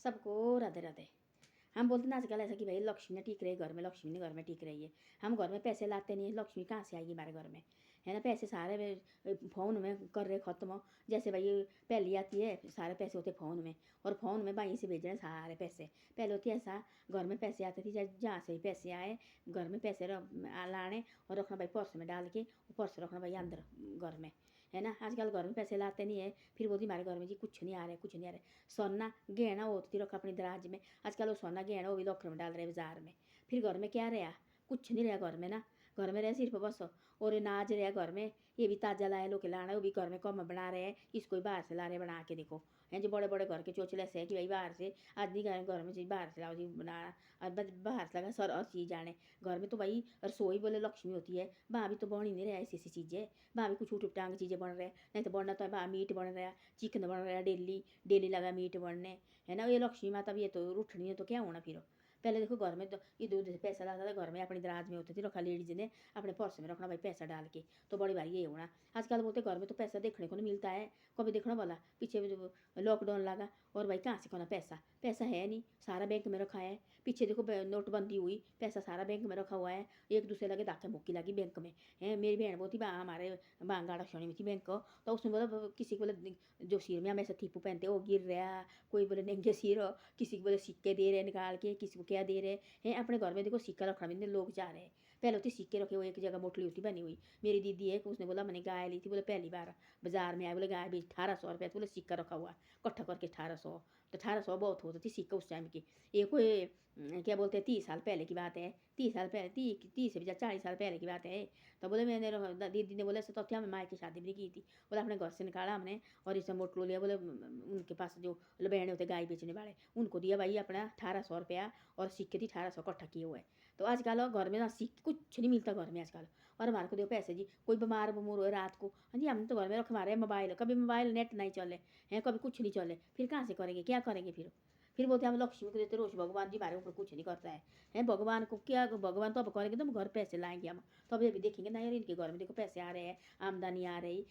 सबको राधे राधे। हम बोलते ना आजकल ऐसा कि भाई लक्ष्मी ने टिक रही घर में, लक्ष्मी ने घर में टिक रही है। हम घर में पैसे लाते नहीं, लक्ष्मी कहाँ से आएगी हमारे घर में, है ना। पैसे सारे फ़ोन में कर रहे ख़त्म। जैसे भाई पहली आती है, सारे पैसे होते फ़ोन में, और फ़ोन में भाई से भेज रहे हैं सारे पैसे। पहले होती ऐसा, घर में पैसे आते थे, जहाँ से पैसे आए घर में पैसे लाने और रखना भाई पर्स में डाल के, पर्स रखना भाई अंदर घर में, है ना। आजकल घर में पैसे लाते नहीं है, फिर बोलती हमारे घर में जी कुछ नहीं आ रहा है, कुछ नहीं आ रहा है। सोना गहना होती रखा अपनी दराज में, आजकल वो सोना गहना वो भी लॉकर में डाल रहे बाजार में। फिर घर में क्या रहा, कुछ नहीं रहा घर में ना। घर में रहे सिर्फ बस, और अनाज रहा घर में, ये भी ताज़ा लाए लोग लाना, वो भी घर में कम बना रहे हैं, इसको भी बाहर से ला रहे बना के। देखो हैं जो बड़े बड़े घर के चोचले से है कि भाई बाहर से आज नहीं गए घर में चीज़ बाहर से लाओ जी बनाना, और बाहर से लगा सर और चीज़ आने। घर में तो भाई रसोई बोले लक्ष्मी होती है, वहाँ भी तो बन ही नहीं रहा ऐसी ऐसी चीज़ें। वहाँ भी कुछ उठ टांग चीज़ें बन रहे हैं, नहीं तो बनना तो है वहाँ मीट बन रहा है, चिकन बन रहा है, डेली डेली लगा मीट बनने, है ना। ये लक्ष्मी माता भी ये तो उठनी है तो क्या होना फिर। पहले देखो घर में तो इधर उधर से पैसा लाता था, घर में अपनी दराज में होती थी रखा, लेडीज ने अपने पर्स में रखना भाई पैसा डाल के, तो बड़ी भारी ये होना। आजकल बोलते घर में तो पैसा देखने को नहीं मिलता है, कभी देखना वाला पीछे जो लॉकडाउन लगा और भाई कहाँ से करना पैसा, पैसा है नहीं, सारा बैंक में रखा है। पीछे देखो नोटबंदी हुई, पैसा सारा बैंक में रखा हुआ है, एक दूसरे लगे धाके मुक्की लगी बैंक में, है। मेरी बहन बोलती बा हमारे बांगाड़ा क्षणी में थी बैंक को, तो उसमें बोला किसी को बोले जो सिर में हमेशा थीपू पहनते वो गिर रहा, कोई बोले नंगे सिर, किसी को बोले सिक्के दे रहे निकाल के, किसी को क्या दे रहे हैं। अपने घर में देखो सिक्का रखना भी लोग जा रहे हैं, पहले होती सिक्के रखे, वो एक जगह मोटली होती बनी हुई। मेरी दीदी है उसने बोला मैंने गाय ली थी, बोले पहली बार बाजार में आए, बोले गाय भी 1800 रुपये, बोले सिक्का रखा हुआ इकट्ठा करके 1800, तो 1800 बहुत होती थी सिक्का उस टाइम की। ये कोई क्या बोलते हैं 30 साल पहले की बात है, 30 साल पहले, 30 से भी 40 साल पहले की बात है। तो बोले मैंने दीदी ने बोले तो क्या मैं माँ की शादी भी नहीं की थी, बोला अपने घर से निकाला हमने और इसे मोटलो लिया, बोले उनके पास जो बहने होते गाय बेचने वाले उनको दिया भाई अपना 1800 रुपया, और सिक्के थी 1800 इकट्ठा किए हुए। तो आजकल घर में ना सिक्के कुछ नहीं मिलता घर में आजकल। और हमारे को दो पैसे जी, कोई बीमार बमूर हो रात को, हाँ जी हमने तो घर में रख हमारे मोबाइल, कभी मोबाइल नेट नहीं चले हैं, कभी कुछ नहीं चले, फिर कहाँ से करेंगे, क्या करेंगे फिर बोलते हम लक्ष्मी को देते रोज, भगवान जी हमारे ऊपर कुछ नहीं करता है भगवान को क्या, भगवान तो अब करेंगे तो हम घर पैसे लाएंगे हम, तो अभी अभी देखेंगे ना यार इनके घर में देखो पैसे आ रहे हैं, आमदनी आ रही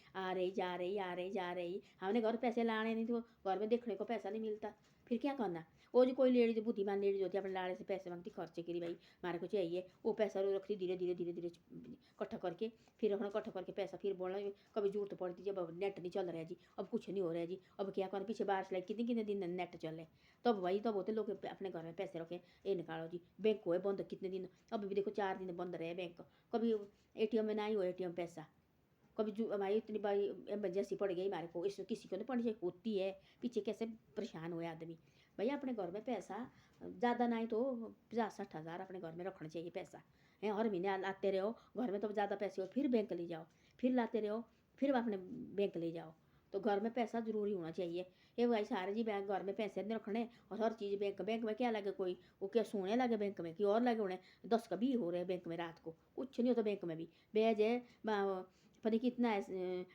जा रही आ रही जा रही, हमने घर पैसे लाने नहीं तो घर में देखने को पैसा नहीं मिलता, फिर क्या करना। वो जो कोई लेडीज बुद्धिमान लेडीज होती है अपने लाड़े से पैसे मांगती खर्चे के लिए, भाई हमारे को चाहिए, वो पैसा रखती धीरे धीरे धीरे धीरे इकट्ठा करके, फिर रखना इकट्ठा करके पैसा, फिर बोलना कभी जरूरत पड़ती जब अब नेट नहीं चल रहा है जी, अब कुछ नहीं हो रहा है जी, अब क्या करना, पीछे बारिश लगी कितने कितने दिन नेट चले, तब भाई तब होते लोग अपने घर में पैसे रखे, ये निकालो जी, बैंक हुए बंद कितने दिन, अब भी देखो 4 दिन बंद रहे बैंक, कभी एटीएम में ना ही हो एटीएम पैसा, कभी जो हमारी इतनी बारी इमरजेंसी पड़ गई हमारे को, इस किसी को नहीं पड़ी होती है, पीछे कैसे परेशान हुए आदमी। भैया अपने घर में पैसा ज़्यादा ना ही तो 50-60 हज़ार अपने घर में रखना चाहिए पैसा, है। हर महीने लाते रहो घर में, तो ज़्यादा पैसे हो फिर बैंक ले जाओ, फिर लाते रहो फिर अपने बैंक ले जाओ, तो घर में पैसा जरूरी होना चाहिए। ये भाई सारे जी बैंक घर में पैसे नहीं रखने, और हर चीज़ बैंक बैंक में क्या लगे, कोई वो क्या सोने लगे बैंक में कि और लगे होने, 10 का भी हो रहे हैं बैंक में रात को, कुछ नहीं होता बैंक में भी, ब्याज है पता कितना है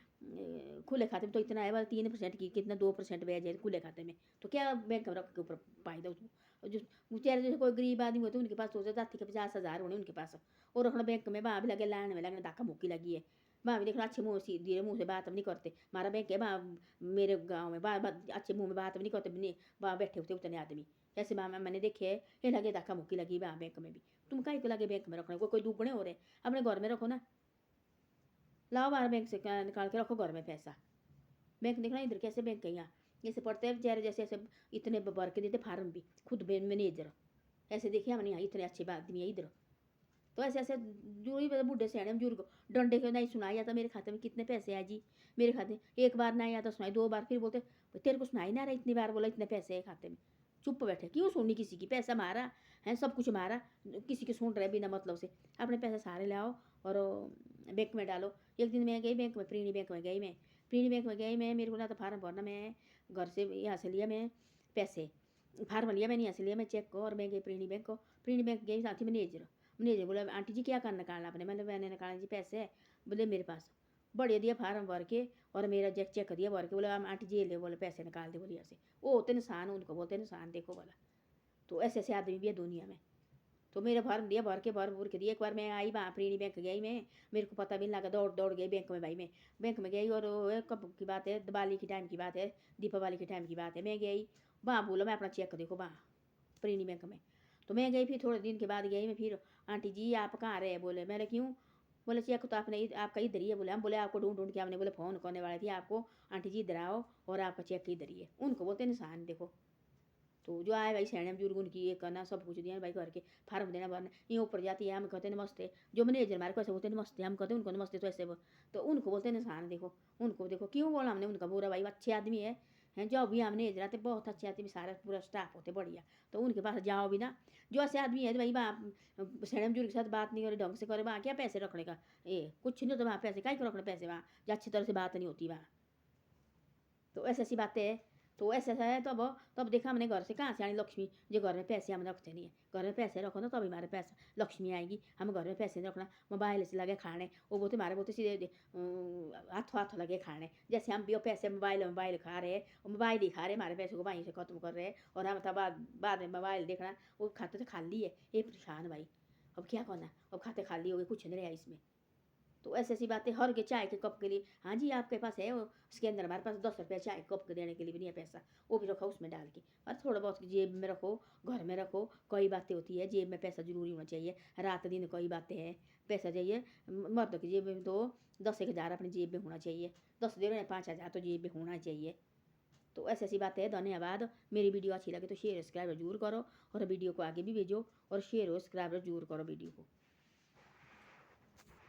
खुले खाते में तो इतना है, 3% की कितना 2% ब्याज है खुले खाते में, तो क्या बैंक में रख के ऊपर फायदा उसको। जो बेचारे जैसे कोई गरीब आदमी होते हैं उनके पास सोचा जाती के 50 हज़ार होने उनके पास, और रखना बैंक में, वहाँ भी लगे लाइन में लगने धक्का मुक्की लगी है, वहाँ भी देखना अच्छे मुँह से धीरे मुँह से बात नहीं करते, हमारा बैंक है वहाँ मेरे गाँव में वहाँ अच्छे मुँह में बात नहीं करते, वहाँ बैठे होते उतने आदमी, ऐसे वहाँ मैंने देखे है, ये लगे धक्का मुक्की लगी वहाँ बैंक में भी। तुम काहे को लगे बैंक में रखना, कोई दुगने हो रहे, अपने घर में रखो ना, लाओ बाहर बैंक से निकाल के रखो घर में पैसा। बैंक देखना इधर कैसे बैंक है यहाँ, जैसे पढ़ते हैं बेचारे जैसे ऐसे इतने भर के देते फार्म भी खुद मैनेजर, ऐसे देखिए हमने यहाँ इतने अच्छे आदमी है इधर, तो ऐसे ऐसे जो बूढ़े सियाणे बुजुर्ग डंडे के नहीं सुनाई जाता मेरे खाते में कितने पैसे आए जी, मेरे खाते में एक बार नहीं आता सुनाई, 2 बार, फिर बोलते तेरे को सुनाई ना रहा इतनी बार बोला इतने पैसे है खाते में, चुप बैठे क्यों सुननी किसी की, पैसा मारा है सब कुछ मारा, किसी के सुन रहे बिना मतलब से, अपने पैसे सारे लाओ और बैंक में डालो। एक दिन मैं गई बैंक में, प्रीणी बैंक में गई मैं, प्रीणी बैंक में गई मैं, मेरे को ना तो फार्म भरना, मैं घर से यहाँ से लिया मैं पैसे, फार्म लिया मैंने यहाँ से लिया मैं चेक को, और मैं गई प्रीणी बैंक को, प्रीणी बैंक गई साथी मैनेजर बोला आंटी जी क्या करना निकालना आपने, मैंने निकाला जी पैसे, बोले मेरे पास, बढ़िया दिया फार्म भर के और मेरा चेक दिया भर के, बोले आंटी जी ले बोले पैसे निकाल दे बोलिए ऐसे, वो होते इंसान उनको बोलते इंसान देखो बोला। तो ऐसे ऐसे आदमी भी है दुनिया में, तो मेरा फॉर्म दिया, भर भूर के दिया। एक बार मैं आई वहाँ प्रीणी बैंक गई मैं, मेरे को पता भी नहीं लगा, दौड़ गई बैंक में भाई। मैं बैंक में गई और वो कब की बात है, दिवाली के टाइम की बात है, दीपावली के टाइम की बात है। मैं गई वहाँ, बोला मैं अपना चेक देखो वहाँ प्रीणी बैंक में। तो मैं गई, फिर थोड़े दिन के बाद गई मैं, फिर आंटी जी आप कहाँ रहे? बोले मैंने क्यों? बोले चेक तो आपने आपका इधर ही है। बोले हम, बोले आपको ढूंढ के हमने बोले फ़ोन करने वाले थे आपको, आंटी जी इधर आओ और आपका चेक इधर ही है। उनको बोलते निशान देखो। तो जो आए भाई सैने बुजुर्ग उनकी ये करना सब कुछ दिया भाई, घर के फार्म देना भरना। ये ऊपर जाती है हम कहते नमस्ते, जो मैनेजर हमारे को ऐसे बोलते नमस्ते, हम कहते उनको नमस्ते, तो ऐसे तो उनको बोलते निशान देखो। उनको देखो क्यों बोला हमने उनका बुरा? भाई अच्छे आदमी है हैं, जो भी हमने इजराते बहुत अच्छे आदमी, सारा पूरा स्टाफ होते बढ़िया। तो उनके पास जाओ भी ना, जो ऐसे आदमी है तो भाई वहाँ सैने बुजुर्ग के साथ बात नहीं करे, ढंग से करे, वहाँ क्या पैसे रखने का? ये कुछ नहीं, तो वहाँ पैसे का रखने पैसे वहाँ, जो अच्छी तरह से बात नहीं होती वहाँ। तो ऐसी ऐसी बातें है। तो ऐसा ऐसा है, तब देखा हमने घर से कहाँ से आनी लक्ष्मी, जो घर में पैसे हम रखते नहीं है। घर में पैसे रखो ना तभी हमारे पैसा लक्ष्मी आएगी। हम घर में पैसे नहीं रखना, मोबाइल से लगे खाने, वो बोलते हमारे बोलते सीधे हाथों हाथों लगे खाने। जैसे हम भी वो पैसे मोबाइल खा रहे हैं, मोबाइल ही खा रहे, हमारे पैसों को वहीं से खत्म कर रहे हैं। और हम तब बाद में मोबाइल देखना, वो खाते तो खाली है, ये परेशान भाई। अब क्या करना, अब खाते खाली हो गए, कुछ नहीं रहा इसमें। तो ऐसी ऐसी बातें, हर के चाय के कप के लिए, हाँ जी आपके पास है वो, उसके अंदर हमारे पास 10 रुपये चाय कप के देने के लिए भी नहीं है पैसा, वो भी रखो उसमें डाल के। और थोड़ा बहुत जेब में रखो, घर में रखो। कई बातें होती है, जेब में पैसा जरूरी होना चाहिए। रात दिन कई बातें हैं, पैसा चाहिए। मर्द की जेब में तो 10 1 हज़ार अपनी जेब में होना चाहिए, 10 दे रहे हैं 5 हज़ार तो जेब में होना चाहिए। तो ऐसी ऐसी बातें हैं। धन्यवाद। मेरी वीडियो अच्छी लगे तो शेयर सब्सक्राइब जरूर करो, और वीडियो को आगे भी भेजो, और शेयर और सब्सक्राइब जरूर करो वीडियो को।